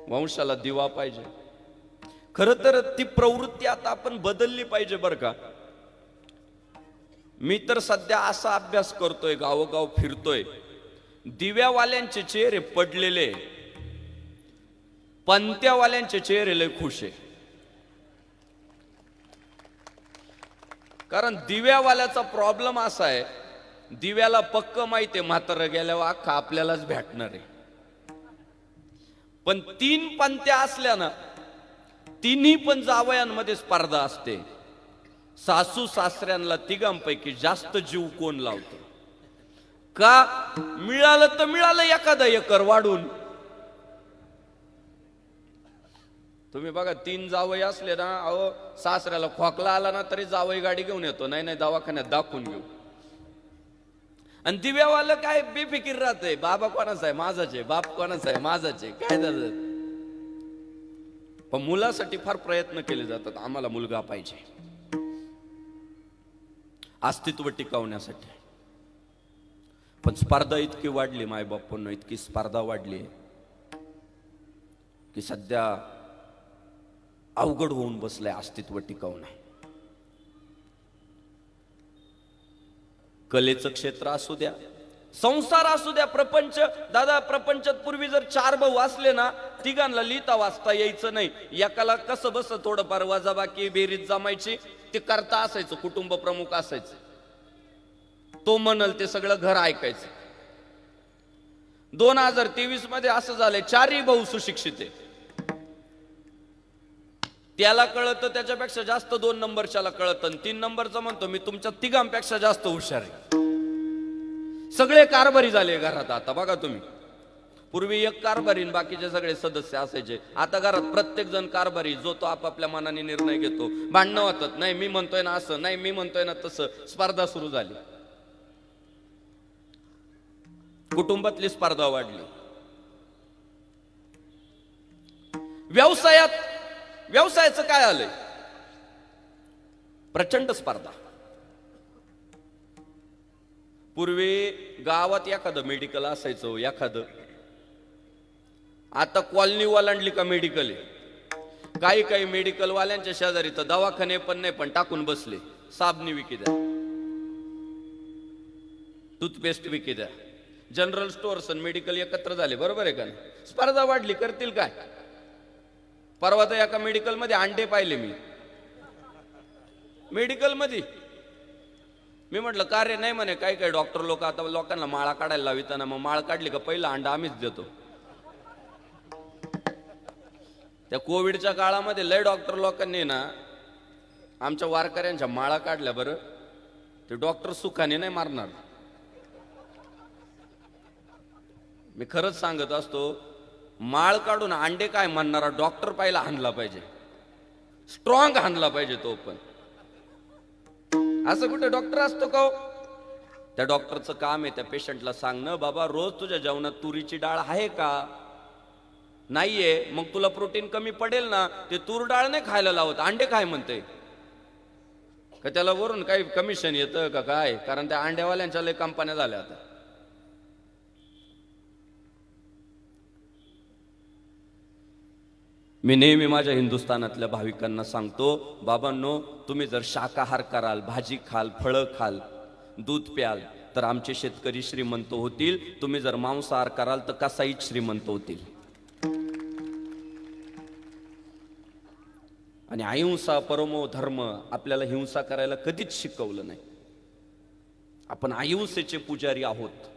वंशाला दिवा पाहिजे. खर तर ती प्रवृत्ती आता आपण बदलली पाहिजे बरं का. मी तर सध्या असा अभ्यास करतोय, गावोगाव फिरतोय, दिव्यावाल्यांचे चेहरे पडलेले, पंत्यावाल्यांचे चेहरे लय खुश आहे. कारण दिव्यावाल्याचा प्रॉब्लेम असा आहे, दिव्याला पक्क माहिती आहे म्हातारं गेल्यावर अख्खा आपल्यालाच भेटणार आहे. पण 3 पंत्या असल्या ना, तिन्ही पण जावयांमध्ये स्पर्धा असते. सासू सासऱ्यांना तिघांपैकी जास्त जीव कोण लावतो का? मिळालं तर मिळालं एखादा एकर वाढून. तुम्ही बघा 3 जावई असले ना, अहो सासऱ्याला खोकला आला ना तरी जावई गाडी घेऊन येतो, नाही नाही दवाखान्यात दाखवून घेऊ. आणि दिव्यावाला काय बेफिकीर राहतंय, बाबा कोणाचा आहे? माझाच आहे. बाप कोणाचा आहे? माझाच आहे. काय झालं? पण मुलासाठी फार प्रयत्न केले जातात, आम्हाला मुलगा पाहिजे अस्तित्व टिकवण्यासाठी. पण स्पर्धा इतकी वाढली मायबापांना, इतकी स्पर्धा वाढली की सध्या अवघड होऊन बसलंय अस्तित्व टिकवणं. कलेचं क्षेत्र असू द्या, संसार असू द्या, प्रपंच. दादा प्रपंचात पूर्वी जर 4 भाऊ असले ना, तिघांना लिहिता वाचता यायचं नाही. एकाला कसं बस थोडंफार वजाबाकी बेरीज जमायची, ते करता असायचं. कुटुंब प्रमुख असायचं, तो म्हणल ते सगळं घर ऐकायचं. 2023 मध्ये असं झालंय, 4ही भाऊ सुशिक्षित आहे. त्याला कळतं त्याच्यापेक्षा जास्त 2 नंबरच्याला कळतं, आणि 3 नंबरचा म्हणतो मी तुमच्या तिघांपेक्षा जास्त हुशार आहे. सगळे कारभारी झाले घरात आता. बघा तुम्ही, पूर्वी एक कारभारी बाकीचे सगळे सदस्य असायचे. आता घरात प्रत्येक जण कारभारी, जो तो आपापल्या मनाने निर्णय घेतो. भांडणं होतात, नाही मी म्हणतोय ना असं, नाही मी म्हणतोय ना तसं. स्पर्धा सुरू झाली, कुटुंबातली स्पर्धा वाढली. व्यवसायाचं काय आलंय? प्रचंड स्पर्धा. पूर्वी गावात एखादं मेडिकल असायचं, एखादं. आता कॉलनी ओलांडली का मेडिकल आहे. काही मेडिकल वाल्यांच्या शेजारी तर दवाखाने पण नाही, पण टाकून बसले, साबणी विकी द्या, टूथपेस्ट विकी द्या. जनरल स्टोअर्स आणि मेडिकल एकत्र झाले, बरोबर आहे का? स्पर्धा वाढली, करतील काय? परवा तर एका मेडिकल मध्ये अंडे पाहिले मी, मेडिकल मध्ये. मी म्हटलं का रे? नाही म्हणे, काही डॉक्टर लोक आता लोकांना माळा काढायला लाविताना, मग माळ काढली का पहिला अंडा आम्हीच देतो. त्या कोविडच्या काळामध्ये लय डॉक्टर लोकांनी ना आमच्या वारकऱ्यांच्या माळा काढल्या. बरं, ते डॉक्टर सुखाने नाही मारणार. मी खरंच सांगत असतो, माळ काढून अंडे काय म्हणणारा डॉक्टर पाहिला हाणला पाहिजे, स्ट्रॉंग हाणला पाहिजे तो. पण असं कुठे डॉक्टर असतो का? त्या डॉक्टरचं काम आहे त्या पेशंटला सांगणं, बाबा रोज तुझ्या जेवणात तुरीची डाळ आहे का? नाहीये, मग तुला प्रोटीन कमी पडेल ना. ते तूर डाळ नाही खायला लावत, अंडे काय म्हणते का? त्याला वरून काही कमिशन येतं का काय? कारण त्या अंड्यावाल्यांच्या लय कंपन्या झाल्या आता. मी नेहमी माझ्या हिंदुस्थानातल्या भाविकांना सांगतो, बाबांनो, तुम्ही जर शाकाहार कराल, भाजी खाल, फळं खाल, दूध प्याल, तर आमचे शेतकरी श्रीमंत होतील. तुम्ही जर मांसाहार कराल तर कसाईच श्रीमंत होतील. आणि अहिंसा परमो धर्म आपल्याला हिंसा करायला कधीच शिकवलं नाही. आपण अहिंसेचे पुजारी आहोत.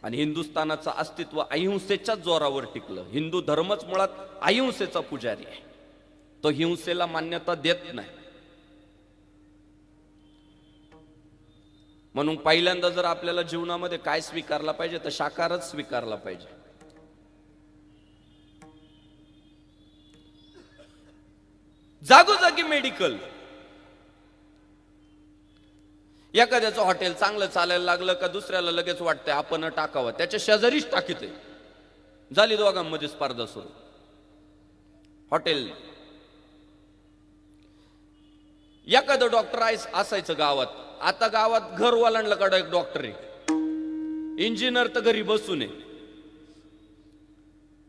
आणि हिंदुस्थानाचं अस्तित्व अहिंसेच्याच जोरावर टिकलं. हिंदू धर्मच मुळात अहिंसेचा पुजारी आहे, तो हिंसेला मान्यता देत नाही. म्हणून पहिल्यांदा जर आपल्याला जीवनामध्ये काय स्वीकारला पाहिजे तर शाकाहारच स्वीकारला पाहिजे. जागोजागी मेडिकल. एखाद्याचं हॉटेल चांगलं चालायला लागलं का दुसऱ्याला लगेच वाटतंय आपण टाकावं, त्याच्या शेजारीच टाकीते. झाली दोघांमध्ये स्पर्धा सुरू. हॉटेल. एखादं डॉक्टर असायचं गावात, आता गावात घर ओलांडलं का एक डॉक्टर आहे. इंजिनियर तर घरी बसून आहे.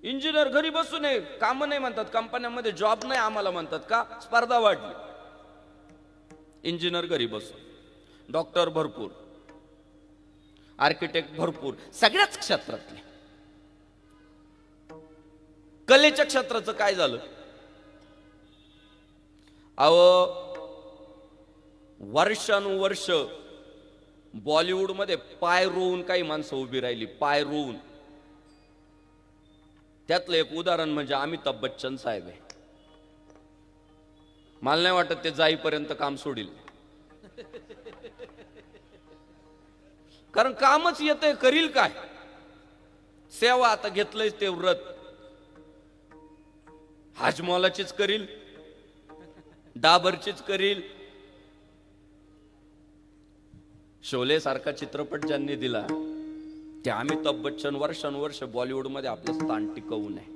इंजिनियर घरी बसून आहे, काम नाही म्हणतात, कंपन्यांमध्ये जॉब नाही आम्हाला म्हणतात. का? स्पर्धा वाढली. इंजिनियर घरी बसून, डॉक्टर भरपूर, आर्किटेक्ट भरपूर, सगळ्याच क्षेत्रातले. कलेच्या क्षेत्राचं काय झालं? वर्षानुवर्ष बॉलिवूडमध्ये पाय रोवून काही माणसं उभी राहिली, पाय रोवून. त्यातलं एक उदाहरण म्हणजे अमिताभ बच्चन साहेब आहे. मला नाही वाटत ते जाईपर्यंत काम सोडील, कारण कामच येतंय, करील काय? सेवा आता घेतलंय ते व्रत, हाजमौलाचीच करील, डाबरचीच करील. शोले सारखा चित्रपट ज्यांनी दिला ते अमिताभ बच्चन वर्षानुवर्ष बॉलिवूडमध्ये आपलं स्थान टिकवून आहे,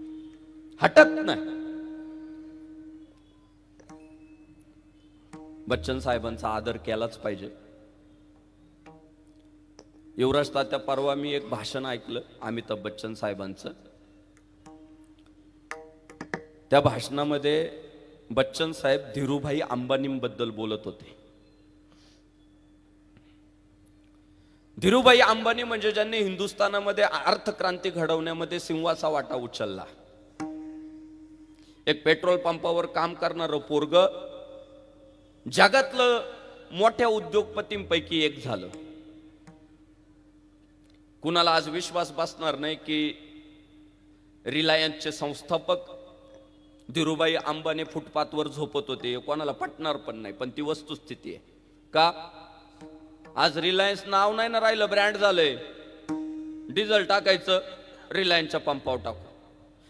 हटत नाही. बच्चन साहेबांचा आदर केलाच पाहिजे. युवराज तात्या, परवा मी एक भाषण ऐकलं अमिताभ बच्चन साहेबांचं. त्या भाषणामध्ये बच्चन साहेब धीरूभाई अंबानींबद्दल बोलत होते. धीरूभाई अंबानी म्हणजे ज्यांनी हिंदुस्थानामध्ये अर्थक्रांती घडवण्यामध्ये सिंहाचा वाटा उचलला. एक पेट्रोल पंपावर काम करणारं पोरग जगातलं मोठ्या उद्योगपतींपैकी एक झालं. कुणाला आज विश्वास बसणार नाही की रिलायन्सचे संस्थापक धीरूभाई अंबानी फुटपाथवर झोपत होते. कोणाला पटणार पण नाही, पण ती वस्तुस्थिती आहे. का? आज रिलायन्स नाव नाही ना राहिलं, ब्रँड झालंय. डिझेल टाकायचं, रिलायन्सच्या पंपावर टाकू.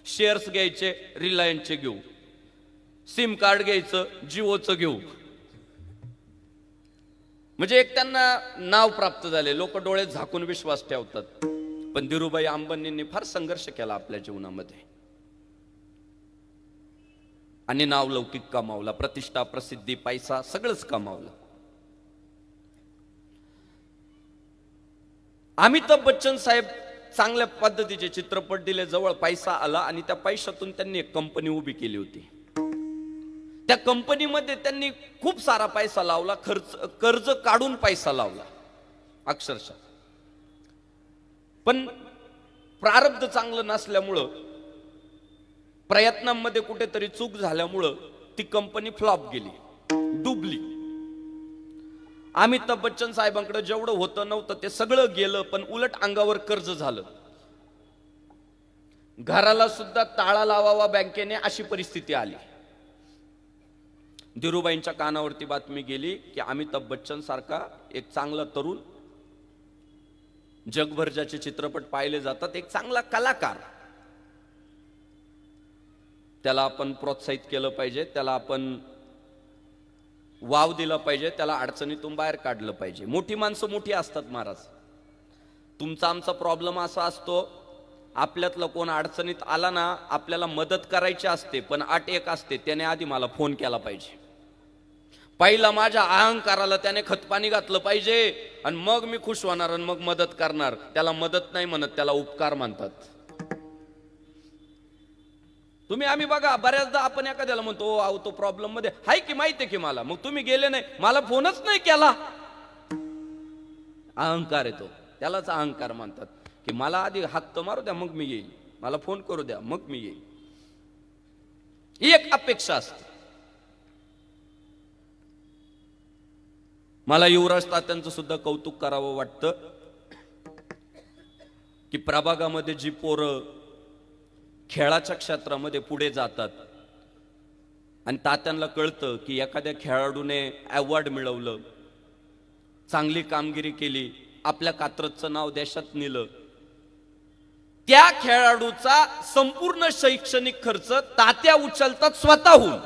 शेअर्स घ्यायचे, रिलायन्सचे घेऊ. सिम कार्ड घ्यायचं, जिओचं घेऊ. म्हणजे एक त्यांना नाव प्राप्त झाले. लोक डोळे झाकून विश्वास ठेवतात. पण धीरूभाई अंबानींनी फार संघर्ष केला आपल्या जीवनामध्ये आणि नावलौकिक कमावला, प्रतिष्ठा, प्रसिद्धी, पैसा सगळंच कमावलं. अमिताभ बच्चन साहेब चांगल्या पद्धतीचे चित्रपट दिले, जवळ पैसा आला आणि त्या पैशातून त्यांनी एक कंपनी उभी केली होती. त्या कंपनीमध्ये त्यांनी खूप सारा पैसा लावला, कर्ज काढून पैसा लावला अक्षरशः. पण प्रारब्ध चांगलं नसल्यामुळं, प्रयत्नांमध्ये कुठेतरी चूक झाल्यामुळं ती कंपनी फ्लॉप गेली, डुबली. अमिताभ बच्चन साहेबांकडे जेवढं होतं नव्हतं ते सगळं गेलं, पण उलट अंगावर कर्ज झालं. घराला सुद्धा ताळा लावावा बँकेने अशी परिस्थिती आली. धीरूभाईंच्या कानावरती बातमी गेली की अमिताभ बच्चन सारखा एक चांगला तरुण, जगभर ज्याचे चित्रपट पाहिले जातात, एक चांगला कलाकार, त्याला आपण प्रोत्साहित केलं पाहिजे, त्याला आपण वाव दिला पाहिजे, त्याला अडचणीतून बाहेर काढलं पाहिजे. मोठी माणसं मोठी असतात महाराज. तुमचा आमचा प्रॉब्लेम असा असतो, आपल्यातला कोण अडचणीत आला ना, आपल्याला मदत करायची असते, पण अट एक असते, त्याने आधी मला फोन केला पाहिजे. पहिला माझ्या अहंकाराला त्याने खतपाणी घातलं पाहिजे आणि मग मी खुश होणार आणि मग मदत करणार. त्याला मदत नाही म्हणत, त्याला उपकार म्हणतात. तुम्ही आम्ही बघा, बऱ्याचदा आपण एखाद्याला म्हणतो अहो तो प्रॉब्लेम मध्ये हाय की माहितीये की मला, मग तुम्ही गेले नाही, मला फोनच नाही केला. अहंकार येतो, त्यालाच अहंकार म्हणतात. की मला आधी हात तर मारू द्या मग मी येईल, मला फोन करू द्या मग मी येईल, ही एक अपेक्षा असते. मला युवराज तात्यांचं सुद्धा कौतुक करावं वाटतं की प्रभागामध्ये जी पोरं खेळाच्या क्षेत्रामध्ये पुढे जातात आणि तात्यांना कळतं की एखाद्या खेळाडूने अवॉर्ड मिळवलं, चांगली कामगिरी केली, आपल्या कात्रजचं नाव देशात नेलं, त्या खेळाडूचा संपूर्ण शैक्षणिक खर्च तात्या उचलतात स्वतःहून.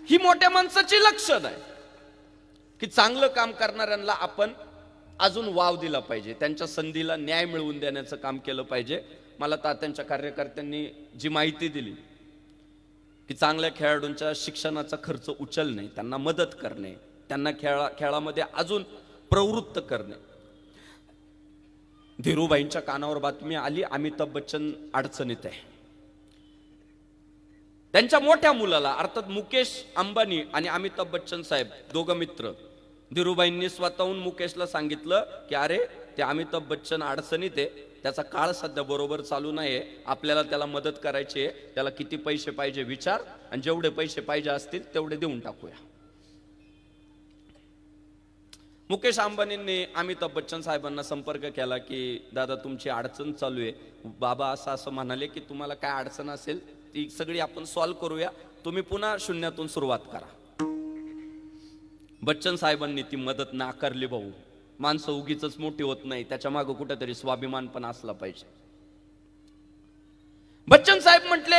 ही मोठ्या माणसाची लक्षण आहे की चांगलं काम करणाऱ्यांना आपण अजून वाव दिला पाहिजे, त्यांच्या संधीला न्याय मिळवून देण्याचं काम केलं पाहिजे. मला तात्यांच्या कार्यकर्त्यांनी जी माहिती दिली की चांगल्या खेळाडूंच्या शिक्षणाचा खर्च उचलणे, त्यांना मदत करणे, त्यांना खेळामध्ये अजून प्रवृत्त करणे. धीरूभाईंच्या कानावर बातमी आली, अमिताभ बच्चन अडचणीत आहे. त्यांच्या मोठ्या मुलाला, अर्थात मुकेश अंबानी आणि अमिताभ बच्चन साहेब दोघं मित्र, धीरूभाईंनी स्वतःहून मुकेशला सांगितलं की अरे ते अमिताभ बच्चन अडचणीत आहे, त्याचा काळ सध्या बरोबर चालू नाहीये, आपल्याला त्याला मदत करायची आहे, त्याला किती पैसे पाहिजे विचार, आणि जेवढे पैसे पाहिजे असतील तेवढे देऊन टाकूया. मुकेश अंबानींनी अमिताभ बच्चन साहेबांना संपर्क केला की दादा तुमची अडचण चालू आहे, बाबा असं म्हणाले की तुम्हाला काय अडचण असेल ती सगळी आपण सॉल्व्ह करूया, तुम्ही पुन्हा शून्यातून सुरुवात करा. बच्चन साहेबांनी ती मदत नाकारली. भाऊ, माणसं उगीच मोठी होत नाही, त्याच्या मागे कुठेतरी स्वाभिमान पण असला पाहिजे. बच्चन साहेब म्हटले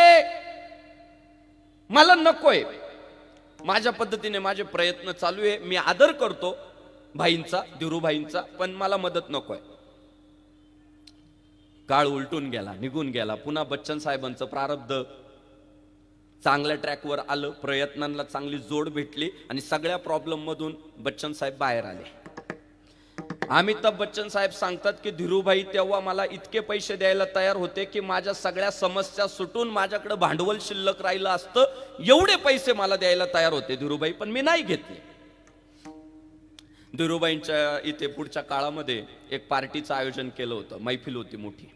मला नकोय, माझ्या पद्धतीने माझे प्रयत्न चालू आहे, मी आदर करतो भाईंचा, धीरूभाईंचा, पण मला मदत नकोय. काळ उलटून गेला, निघून गेला. पुन्हा बच्चन साहेबांचं प्रारब्ध चांगल्या ट्रॅकवर आलं, प्रयत्नांना चांगली जोड भेटली आणि सगळ्या प्रॉब्लेम मधून बच्चन साहेब बाहेर आले. अमिताभ बच्चन साहेब सांगतात की धीरूभाई तेव्हा मला इतके पैसे द्यायला तयार होते की माझ्या सगळ्या समस्या सुटून माझ्याकडे भांडवल शिल्लक राहिलं असतं, एवढे पैसे मला द्यायला तयार होते धीरूभाई, पण मी नाही घेतले. धीरूभाईंच्या इथे पुढच्या काळामध्ये एक पार्टीचं आयोजन केलं होतं, मैफिल होती मोठी.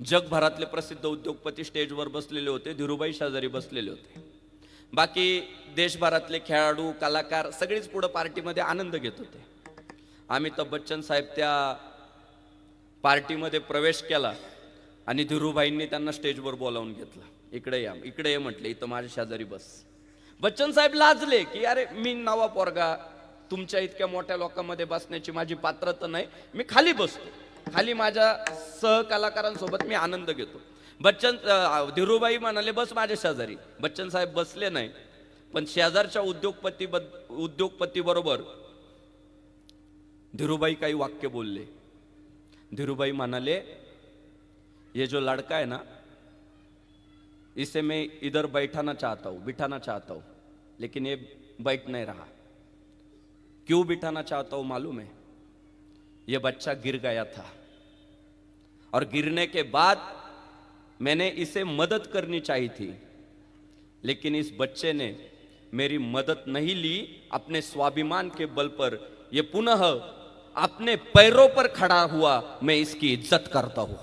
जगभरातले प्रसिद्ध उद्योगपती स्टेजवर बसलेले होते, धीरूभाई शेजारी बसलेले होते. बाकी देशभरातले खेळाडू, कलाकार सगळेच पुढे पार्टीमध्ये आनंद घेत होते. अमिताभ बच्चन साहेब त्या पार्टीमध्ये प्रवेश केला आणि धीरूभाईंनी त्यांना स्टेजवर बोलावून घेतलं. इकडे या, इकडे ये म्हटले, इथं माझ्या शेजारी बस. बच्चन साहेब लाजले की अरे मी नवा पोरगा, तुमच्या इतक्या मोठ्या लोकांमध्ये बसण्याची माझी पात्रता नाही, मी खाली बसतो, खाली माझ्या सहकलाकारांसोबत मी आनंद घेतो. धीरूभाई म्हणाले बस माझ्या शेजारी. बच्चन साहेब बसले नाही, पण शेजारच्या उद्योगपती बरोबर धीरूभाई काही वाक्य बोलले. धीरूभाई म्हणाले ये जो लड़का है ना, इसे मैं इधर बिठाना चाहता हूं, लेकिन ये बैठ नहीं रहा. क्यों बिठाना चाहता हूं मालूम है? ये बच्चा गिर गया था और गिरने के बाद मैंने इसे मदद करनी चाहिए थी, लेकिन इस बच्चे ने मेरी मदद नहीं ली. अपने स्वाभिमान के बल पर ये पुनः अपने पैरों पर खड़ा हुआ, मैं इसकी इज्जत करता हूं.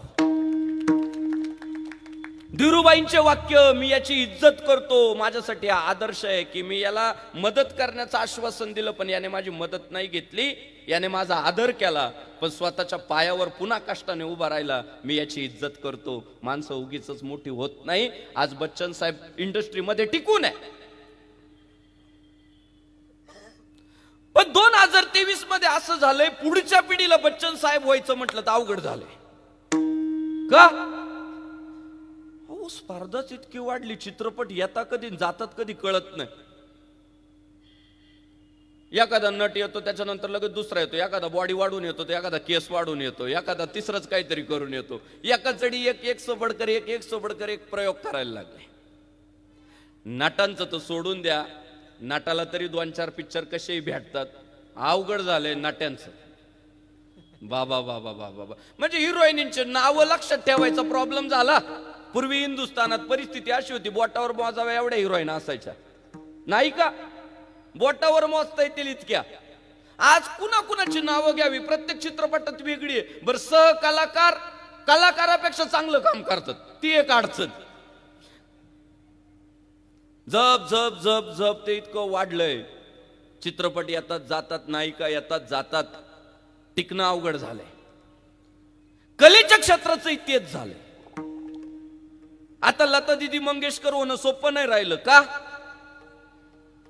धीरूभाईंचे वाक्य, मी याची इज्जत करतो, माझ्यासाठी हा आदर्श आहे की मी याला मदत करण्याचं आश्वासन दिलं, पण याने माझी मदत नाही घेतली, याने माझा आदर केला, पण स्वतःच्या पायावर पुन्हा कष्टाने उभा राहिला, मी याची इज्जत करतो. माणसं उगीच मोठी होत नाही. आज बच्चन साहेब इंडस्ट्रीमध्ये टिकून आहे. पण 2023 मध्ये असं झालंय, पुढच्या पिढीला बच्चन साहेब व्हायचं म्हटलं तर अवघड झालंय. का? स्पर्धाच इतकी वाढली, चित्रपट येता कधी जातात कधी कळत नाही. एखादा नट येतो, त्याच्यानंतर लगेच दुसरा येतो, एखादा बॉडी वाढून येतो, एखादा केस वाढून येतो, एखादा तिसरंच काहीतरी करून येतो. एका चढी एक सोबडकर एक प्रयोग करायला लागले. नटांचं तर सोडून द्या, नटाला तरी 2-4 पिक्चर कसेही भेटतात, अवघड झालंय नट्यांचं. बाबा बाबा बाबा बाबा, म्हणजे हिरोईनींचे नाव लक्षात ठेवायचा प्रॉब्लेम झाला. पूर्वी हिंदुस्थानात परिस्थिती अशी होती, बोटावर मोजाव्या एवढ्या हिरोईन असायच्या, नाही का? बोटावर मोजता येतील इतक्या. आज कुणाची नावं घ्यावी, प्रत्येक चित्रपटात वेगळी आहे. बरं, सहकलाकार कलाकारापेक्षा चांगलं काम करतात, ती एक अडचण. जप जप जप जप ते इतकं वाढलंय. चित्रपट येतात जातात, नायिका येतात जातात, टिकणं अवघड झालंय. कलेच्या क्षेत्राचं तेच झालंय. आता लता दीदी मंगेशकर होणं सोपं नाही राहिलं. का?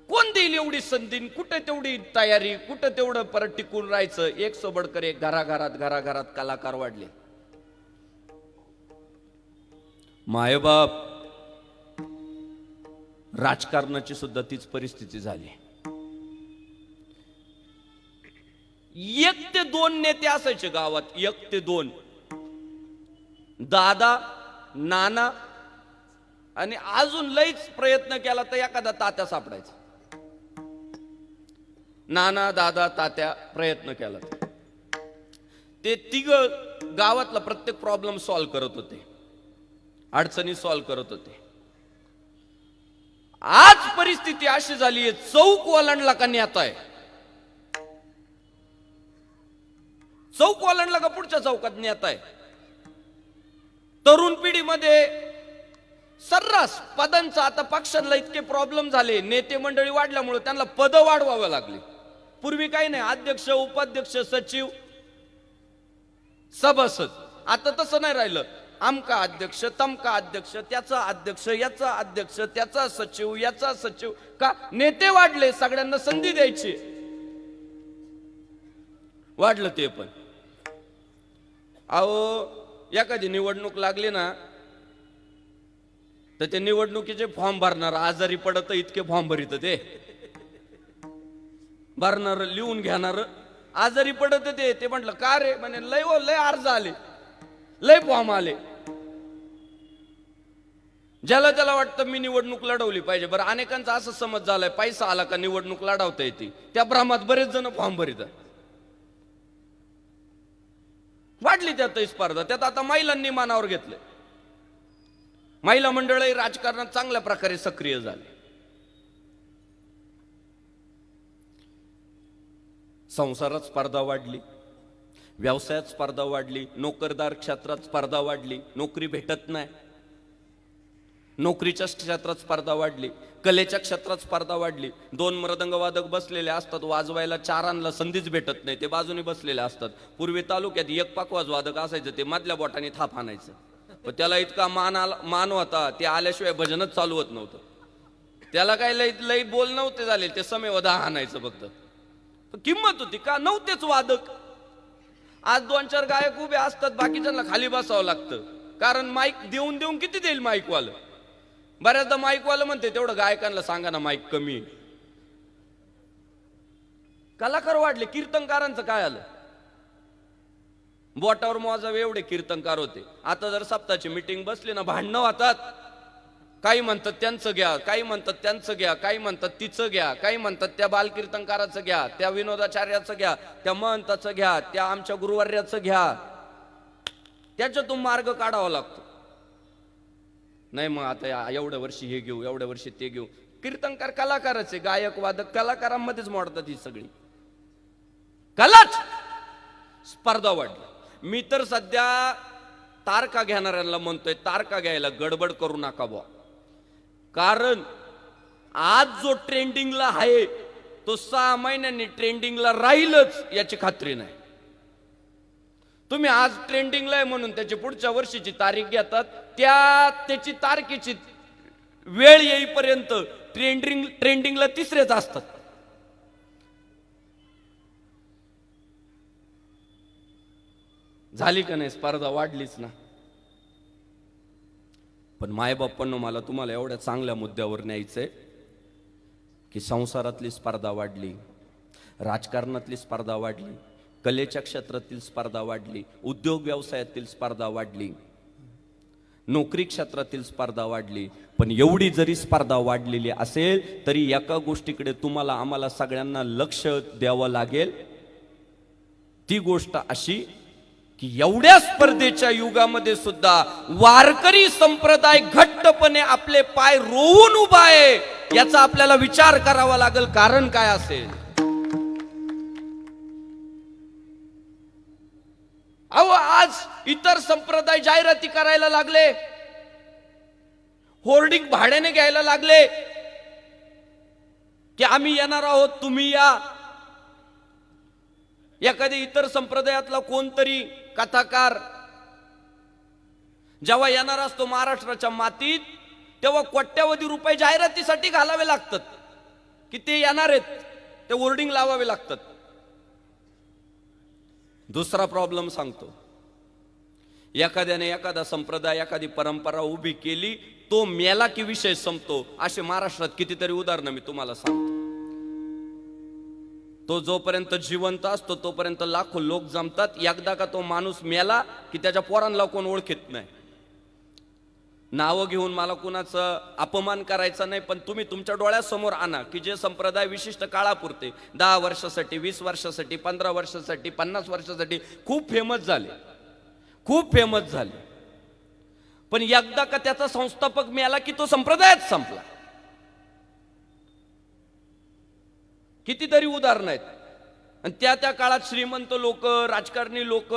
कोण देईल एवढी संधी? कुठे तेवढी तयारी, कुठे तेवढं परत टिकून राहायचं? एक सोबडकर एक, घराघरात कलाकार वाढले. मायबाप, राजकारणाची सुद्धा तीच परिस्थिती झाली. 1 ते 2 नेते असायचे गावात, 1 ते 2. दादा, नाना आणि अजून लईच प्रयत्न केला तर एखादा तात्या सापडायचा. नाना, दादा, तात्या प्रयत्न केला, ते तिघ गावातला प्रत्येक प्रॉब्लेम सॉल्व्ह करत होते, अडचणी सॉल्व्ह करत होते. आज परिस्थिती अशी झाली आहे, चौक ओलांडला का नेता आहे, चौक ओलांडला का पुढच्या चौकात नेता आहे. तरुण पिढीमध्ये सर्रास पदांचा, आता पक्षांना इतके प्रॉब्लेम झाले, नेते मंडळी वाढल्यामुळे त्यांना पद वाढवावं लागली. पूर्वी काही नाही, अध्यक्ष, उपाध्यक्ष, सचिव, सभासद. आता तसं नाही राहिलं. आमका अध्यक्ष, तमका अध्यक्ष, त्याचा अध्यक्ष, याचा अध्यक्ष, त्याचा सचिव, याचा सचिव. का? नेते वाढले, सगळ्यांना संधी द्यायची. वाढलं ते पण. अहो, एखादी निवडणूक लागली ना, तर ते निवडणुकीचे फॉर्म भरणार आजारी पडत इतके फॉर्म भरित ते भरणार, लिहून घेणार आजारी पडत ते म्हटलं का रे, म्हणे लय लय अर्ज आले, लय फॉर्म आले. ज्याला त्याला वाटतं मी निवडणूक लढवली पाहिजे. बरं, अनेकांचा असं समज झालाय पैसा आला का निवडणूक लढवता येते. त्या भ्रमात बरेच जण फॉर्म भरित. वाढली त्यात स्पर्धा. त्यात आता महिलांनी मानावर घेतले. महिला मंडळही राजकारणात चांगल्या प्रकारे सक्रिय झाले. संसारात स्पर्धा वाढली, व्यवसायात स्पर्धा वाढली, नोकरदार क्षेत्रात स्पर्धा वाढली, नोकरी भेटत नाही, नोकरीच्या क्षेत्रात स्पर्धा वाढली, कलेच्या क्षेत्रात स्पर्धा वाढली. दोन मृदंगवादक बसलेले असतात, वाजवायला चारांना संधीच भेटत नाही, ते बाजूने बसलेले असतात. पूर्वी तालुक्यात एक पाकवाज वादक असायचं, ते मधल्या बोटाने थाप आणायचं. पण त्याला इतका मान होता, ते आल्याशिवाय भजनच चालू होत नव्हतं. त्याला काय लई बोल नव्हते झाले, ते समयवधा आणायचं फक्त. किंमत होती का? नव्हतेच वादक. आज 2-4 गायक उभे असतात, बाकीच्यांना खाली बसावं लागतं. कारण माईक देऊन देऊन किती देईल माईकवालं. बऱ्याचदा माईकवालं म्हणते तेवढं गायकांना सांगा ना माईक कमी. कलाकार वाढले. कीर्तनकारांचं काय आलं? बोटावर मोजावे एवढे कीर्तनकार होते. आता जर सप्ताहाची मीटिंग बसली ना, भांडणं होतात. काही म्हणतात त्यांचं घ्या, काही म्हणतात त्यांचं घ्या, काही म्हणतात तिचं घ्या, काही म्हणतात त्या बालकीर्तनकाराचं घ्या, त्या विनोदाचार्याचं घ्या, त्या महंताचं घ्या, त्या आमच्या गुरुवर्याचं घ्या. त्याच्यातून मार्ग काढावा लागतो. नाही मग आता एवढ्या वर्षी हे घेऊ, एवढ्या वर्षी ते घेऊ. कीर्तनकार कलाकारच आहे, गायक वादक कलाकारांमध्येच मोडतात ही सगळी कलाच. स्पर्धा वाढली. मी तर सध्या तारका घेणाऱ्यांना म्हणतोय, तारका घ्यायला गडबड करू नका बुवा. कारण आज जो ट्रेंडिंगला आहे तो 6 महिन्यांनी ट्रेंडिंगला राहीलच याची खात्री नाही. तुम्ही आज ट्रेंडिंगला आहे म्हणून त्याची पुढच्या वर्षीची तारीख घेतात, त्याची तारखेची वेळ येईपर्यंत ट्रेंडिंगला तिसरेच असतात. झाली का नाही स्पर्धा? वाढलीच ना. पण मायबापांनो, मला तुम्हाला एवढ्या चांगल्या मुद्द्यावर न्यायचंय की संसारातली स्पर्धा वाढली, राजकारणातली स्पर्धा वाढली, कलेच्या क्षेत्रातील स्पर्धा वाढली, उद्योग व्यवसायातील स्पर्धा वाढली, नोकरी क्षेत्रातील स्पर्धा वाढली. पण एवढी जरी स्पर्धा वाढलेली असेल तरी एका गोष्टीकडे तुम्हाला आम्हाला सगळ्यांना लक्ष द्यावं लागेल. ती गोष्ट अशी की एवढ्या स्पर्धेच्या युगामध्ये सुद्धा वारकरी संप्रदाय घट्टपणे आपले पाय रोवून उभा आहे, याचा आपल्याला विचार करावा लागेल. कारण काय असेल? अहो, आज इतर संप्रदाय जाहिराती करायला लागले, होर्डिंग भाड्याने घ्यायला लागले की आम्ही येणार आहोत, तुम्ही या. एखाद्या इतर संप्रदायातला कोणतरी कथाकार जेव्हा येणार असतो महाराष्ट्राच्या मातीत, तेव्हा कोट्यावधी रुपये जाहिरातीसाठी घालावे लागतात की ते येणार आहेत, ते होर्डिंग लावावे लागतात. दुसरा प्रॉब्लेम सांगतो. एखाद्याने एखादा संप्रदाय, एखादी परंपरा उभी केली, तो मेला की विषय संपतो. असे महाराष्ट्रात कितीतरी उदाहरणं मी तुम्हाला सांगतो. तो जोपर्यंत जिवंत असतो तोपर्यंत लाखो लोक जमतात. एकदा का तो माणूस मेला की त्याच्या पोरांना कोण ओळखीत नाही. नावं घेऊन मला कुणाचं अपमान करायचा नाही, पण तुम्ही तुमच्या डोळ्यासमोर आणा की जे संप्रदाय विशिष्ट काळापुरते 10 वर्षासाठी, 20 वर्षासाठी, 15 वर्षासाठी, 50 वर्षासाठी खूप फेमस झाले, खूप फेमस झाले, पण एकदा का त्याचा संस्थापक मिळाला की तो संप्रदायच संपला. कितीतरी उदाहरण आहेत. आणि त्या काळात श्रीमंत लोक, राजकारणी लोक,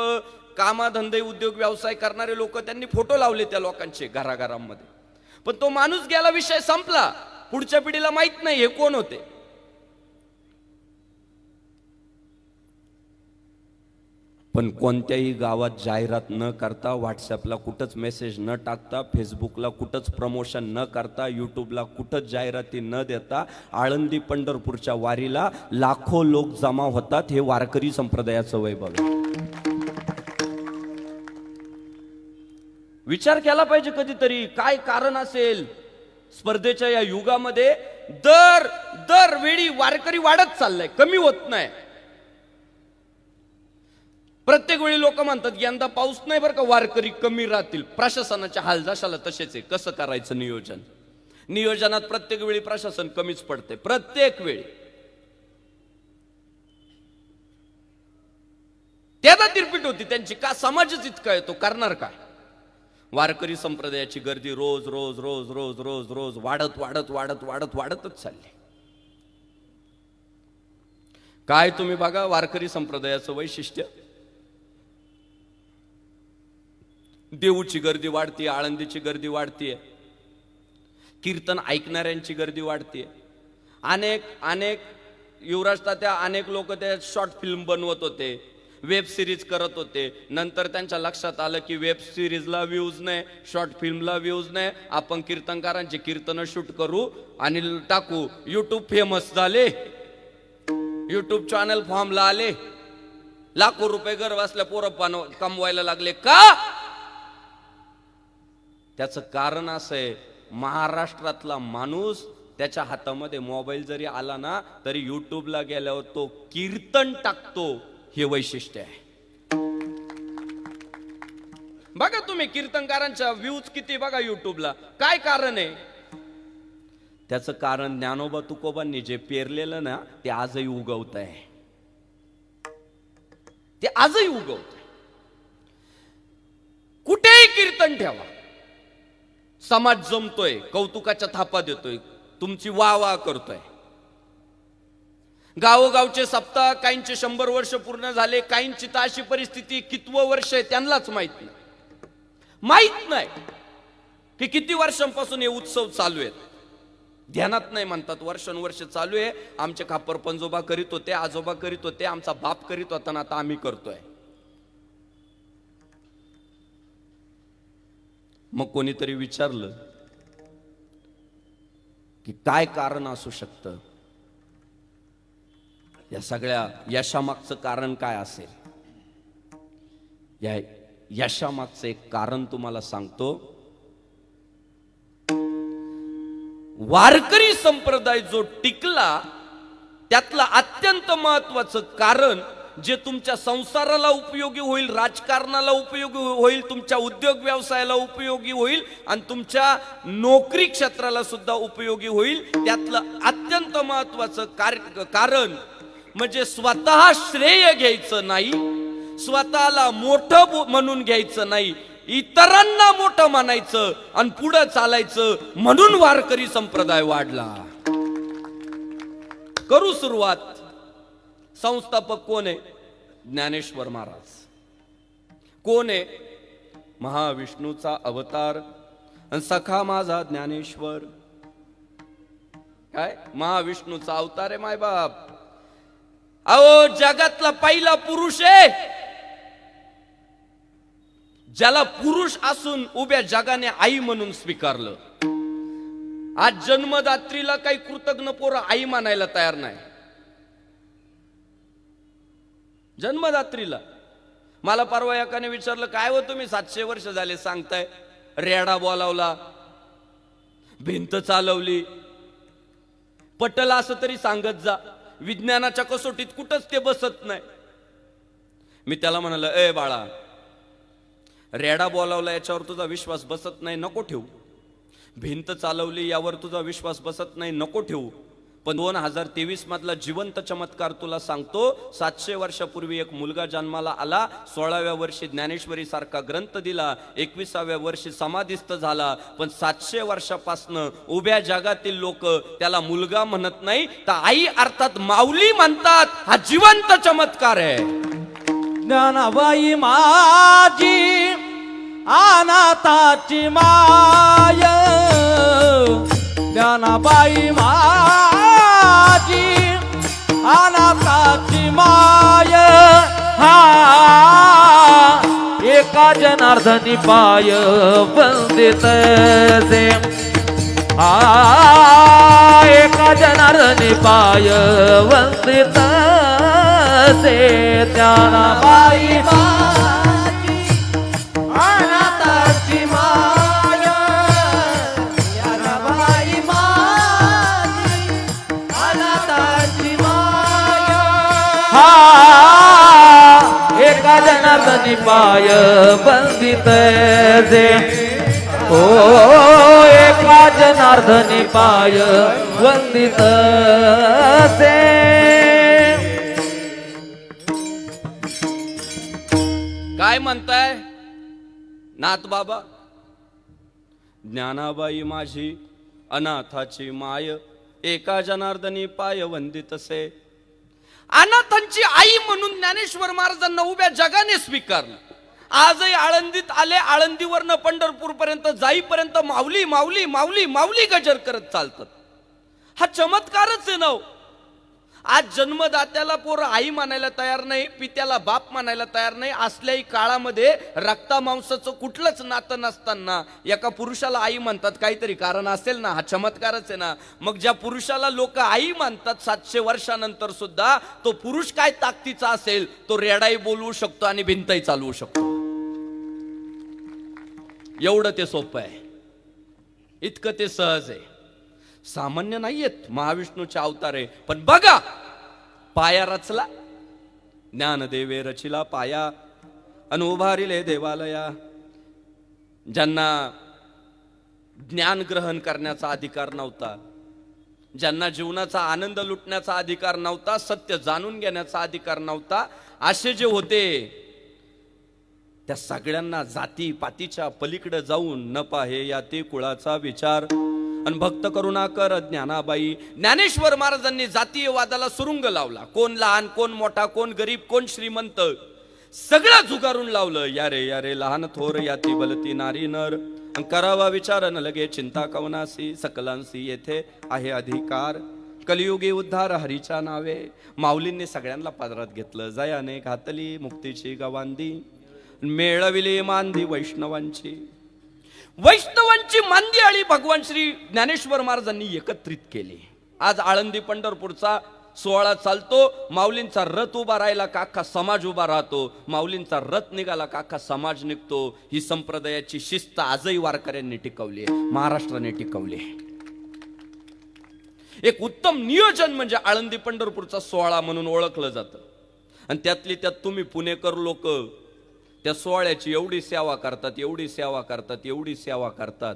कामाधंदे उद्योग व्यवसाय करणारे लोक, त्यांनी फोटो लावले त्या लोकांचे घराघरांमध्ये. पण तो माणूस गेला, विषय संपला. पुढच्या पिढीला माहित नाही हे कोण होते. पण कोणत्याही गावात जाहिरात न करता, व्हॉट्सअपला कुठंच मेसेज न टाकता, फेसबुकला कुठंच प्रमोशन न करता, यूट्यूबला कुठंच जाहिराती न देता आळंदी पंढरपूरच्या वारीला लाखो लोक जमा होतात. हे वारकरी संप्रदायाचं वैभव आहे. विचार केला पाहिजे कधीतरी, काय कारण असेल. स्पर्धेच्या या युगामध्ये दरवेळी वारकरी वाढत चाललाय, कमी होत नाही. प्रत्येक वेळी लोक म्हणतात यंदा पाऊस नाही बरं का, वारकरी कमी राहतील. प्रशासनाचे हाल जशाला तसेच आहे. कसं करायचं नियोजन? नियोजनात प्रत्येक वेळी प्रशासन कमीच पडते, प्रत्येक वेळी. त्याला तिरपीट होती त्यांची. का? समाजच इतका येतो, करणार काय? वारकरी संप्रदायाची गर्दी रोज रोज रोज रोज रोज रोज वाढत वाढत वाढत वाढत वाढतच चालली. काय तुम्ही बघा वारकरी संप्रदायाचं वैशिष्ट्य. देऊची गर्दी वाढतीये, आळंदीची गर्दी वाढतीये, कीर्तन ऐकणाऱ्यांची गर्दी वाढतीये. अनेक युवराज तात्या, अनेक लोक त्या शॉर्ट फिल्म बनवत होते, वेब सिरीज करत होते. नंतर त्यांच्या लक्षात आलं की वेब सिरीजला व्ह्यूज नाही, शॉर्ट फिल्मला व्ह्यूज नाही, आपण कीर्तनकारांचे कीर्तन शूट करू आणि टाकू. युट्यूब फेमस झाले, युट्यूब चॅनल फॉर्मला आले, लाखो रुपये घर बसल्या पोरं कमवायला लागले. का? त्याचं कारण असं आहे, महाराष्ट्रातला माणूस त्याच्या हातामध्ये मोबाईल जरी आला ना तरी युट्यूबला गेल्यावर तो कीर्तन टाकतो. हे वैशिष्ट्य आहे. बघा तुम्ही कीर्तनकारांच्या व्ह्यूज किती बघा युट्यूबला. काय कारण आहे? त्याचं कारण ज्ञानोबा तुकोबांनी जे पेरलेलं ना ते आजही उगवत आहे. ते आजही उगवत आहे. कुठेही कीर्तन ठेवा, समाज जमतोय, कौतुकाच्या थापा देतोय, तुमची वाह करतोय. गावोगावचे सप्ताह, काहींचे 100 वर्ष पूर्ण झाले, काहींची तर अशी परिस्थिती कितवं वर्ष आहे त्यांनाच माहित नाही की किती वर्षांपासून हे उत्सव चालू आहेत. ध्यानात नाही म्हणतात, वर्षानुवर्ष चालू आहे. आमचे खापर पंजोबा करीत होते, आजोबा करीत होते, आमचा बाप करीत होता ना, आता आम्ही करतोय. मग कोणीतरी विचारलं की काय कारण असू शकतं, या सगळ्या यशामागचं कारण काय असेल? या यशामागचं एक कारण तुम्हाला सांगतो. वारकरी संप्रदाय जो टिकला त्यातलं अत्यंत महत्वाचं कारण, जे तुमच्या संसाराला उपयोगी होईल, राजकारणाला उपयोगी होईल, तुमच्या उद्योग व्यवसायाला उपयोगी होईल आणि तुमच्या नोकरी क्षेत्राला सुद्धा उपयोगी होईल, त्यातलं अत्यंत महत्वाचं कारण म्हणजे स्वतः श्रेय घ्यायचं नाही, स्वतःला मोठं म्हणून घ्यायचं नाही, इतरांना मोठं मानायचं आणि पुढे चालायचं. म्हणून वारकरी संप्रदाय वाढला. करू सुरुवात. संस्थापक कोण आहे? ज्ञानेश्वर महाराज. कोण आहे? महाविष्णूचा अवतार आणि सखा माझा ज्ञानेश्वर. काय महाविष्णूचा अवतार आहे माय बाप. अहो जगातला पहिला पुरुष आहे ज्याला पुरुष असून उभ्या जगाने आई म्हणून स्वीकारलं. आज जन्मदात्रीला काही कृतज्ञ पोरं आई मानायला तयार नाही. जन्मदात्रीला मला परवा एकाने विचारलं, काय हो तुम्ही 700 वर्ष झाले सांगताय, रेडा बोलावला, भिंत चालवली, पटल असं तरी सांगत जा, विज्ञानाच्या कसोटीत कुठंच ते बसत नाही. मी त्याला म्हणाल, ए बाळा, रेडा बोलावला याच्यावर तुझा विश्वास बसत नाही, नको ठेवू. भिंत चालवली यावर तुझा विश्वास बसत नाही, नको ठेवू. पण 2023 मधला जिवंत चमत्कार तुला सांगतो. 700 वर्षापूर्वी एक मुलगा जन्माला आला, 16व्या वर्षी ज्ञानेश्वरी सारखा ग्रंथ दिला, 21व्या वर्षी समाधिस्थ झाला. पण 700 वर्षापासनं उभ्या जगातील लोक त्याला मुलगा म्हणत नाही, तर आई अर्थात माऊली म्हणतात. हा जिवंत चमत्कार आहे. ज्ञानाबाई माझी अनाथाची माय, ज्ञानाबाई माझी अनाथाची माय. हा एका जनार्दनी पाय वंदित से, हा एका जनार्दनी पाय वंदित से. ज्ञानाबाई माझी अनाथाची माय, ज्ञानाबाई माझी अनाथाची माय. हा एका जनार्दनी पाय वंदित से, ओ एका जनार्दनी पाय वंदित से. काय म्हणताय नाथ बाबा? ज्ञानाबाई माझी अनाथाची माय, एका जनार्दनी पाय वंदित से. अनाथांची आई म्हणून ज्ञानेश्वर महाराजांना उभ्या जगाने स्वीकारलं. आजही आळंदीत आले, आळंदीवरनं पंढरपूर पर्यंत जाईपर्यंत माऊली माऊली माऊली माऊली गजर करत चालतात. हा चमत्कारच आहे ना. आज जन्मदात्याला पोरं आई मानायला तयार नाही, पित्याला बाप मानायला तयार नाही. असल्याही काळामध्ये रक्ता मांसाचं कुठलंच नातं नसताना एका पुरुषाला आई म्हणतात, काहीतरी कारण असेल ना. हा चमत्कारच आहे ना. मग ज्या पुरुषाला लोक आई मानतात 700 वर्षानंतर सुद्धा, तो पुरुष काय ताकदीचा असेल, तो रेडाई बोलवू शकतो आणि भिंतही चालवू शकतो. एवढं ते सोपं आहे, इतकं ते सहज आहे. सामान्य नाहीयेत, महाविष्णूचे अवतार आहे. पण बघा, पाया रचला, ज्ञानदेवे रचिला पाया, अन उभारिले देवालया. ज्यांना ज्ञान ग्रहण करण्याचा अधिकार नव्हता, ज्यांना जीवनाचा आनंद लुटण्याचा अधिकार नव्हता, सत्य जाणून घेण्याचा अधिकार नव्हता, असे जे होते त्या सगळ्यांना जाती पातीच्या पलीकडे जाऊन न पाहे या ते कुळाचा विचार. आणि भक्त करुणाकर ज्ञानाबाई. ज्ञानेश्वर महाराजांनी जातीयवादाला सुरुंग लावला. कोण लहान, कोण मोठा, कोण गरीब, कोण श्रीमंत, सगळं झुगारून लावलं. यारे यारे लहान थोर याती बलती नारी नर, करावा विचार न लगे चिंता कवनासी, सकलांसी येथे आहे अधिकार. कलियुगी उद्धार हरीच्या नावे. माऊलींनी सगळ्यांना पदरात घेतलं. जयाने घातली मुक्तीची गवांदी, मेळविली मांदी वैष्णवांची. वैष्णवांची मांदियाळी भगवान श्री ज्ञानेश्वर महाराजांनी एकत्रित केली. आज आळंदी पंढरपूरचा सोहळा चालतो. माऊलींचा रथ उभा राहिला का अख्खा समाज उभा राहतो. माऊलींचा रथ निघाला का अख्खा समाज निघतो. ही संप्रदायाची शिस्त आजही वारकऱ्यांनी टिकवली आहे, महाराष्ट्राने टिकवली आहे. एक उत्तम नियोजन म्हणजे आळंदी पंढरपूरचा सोहळा म्हणून ओळखलं जातं. आणि त्यातली त्यात तुम्ही पुणेकर लोक त्या सोहळ्याची एवढी सेवा करतात, एवढी सेवा करतात, एवढी सेवा करतात.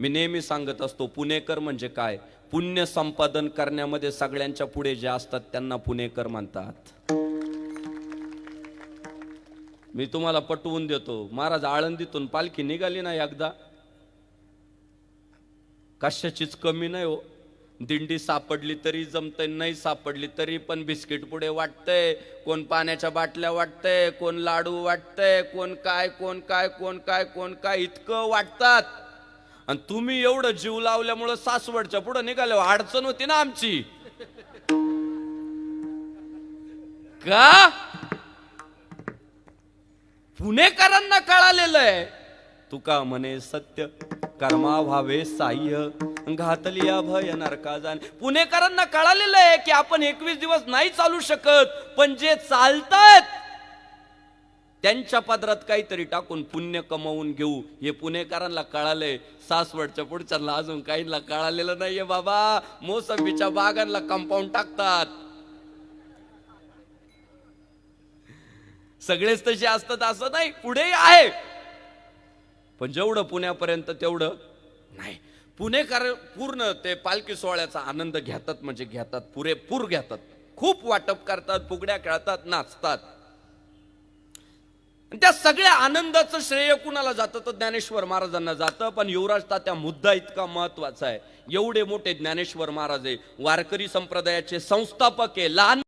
मी नेहमी सांगत असतो, पुणेकर म्हणजे काय? पुण्य संपादन करण्यामध्ये सगळ्यांच्या पुढे जे असतात त्यांना पुणेकर म्हणतात. मी तुम्हाला पटवून देतो, महाराज आळंदीतून पालखी निघाली ना एकदा, कशाचीच कमी नाही हो. दिंडी सापडली तरी जमतंय, नाही सापडली तरी पण बिस्किट पुढे वाटतंय, कोण पाण्याच्या बाटल्या वाटतंय, कोण लाडू वाटतंय, कोण काय कोण काय कोण काय कोण काय इतकं वाटतात. आणि तुम्ही एवढं जीव लावल्यामुळं सासवडच्या पुढे निघाले, अडचण होती ना आमची. का पुणेकरांना कळालेलं आहे, तुका म्हणे सत्य कर्मा व्हावे साह्य, घातलिया भय नरका जाण. पुणेकरांना कळालेलं आहे की आपण 21 दिवस नाही चालू शकत, पण जे चालतात त्यांच्या पदरात काहीतरी टाकून पुण्य कमवून घेऊ, हे पुणेकरांना कळालंय. सासवडच्या पुढच्याला अजून काहींना कळालेलं नाहीये बाबा. मोसंबीच्या बागांना कंपाऊंड टाकतात. सगळेच तसे असतात असं नाही, पुढे आहे, पण जेवढं पुण्यापर्यंत तेवढं नाही. पुणेकर पूर्ण ते पालखी सोहळ्याचा आनंद घेतात, म्हणजे घेतात, पुरेपूर घेतात. खूप वाटप करतात, फुगड्या खेळतात, नाचतात. आणि त्या सगळ्या आनंदाचं श्रेय कुणाला जातं तर ज्ञानेश्वर महाराजांना जातं. पण युवराज तात्या मुद्दा इतका महत्वाचा आहे. एवढे मोठे ज्ञानेश्वर महाराज आहे, वारकरी संप्रदायाचे संस्थापक आहे, लहान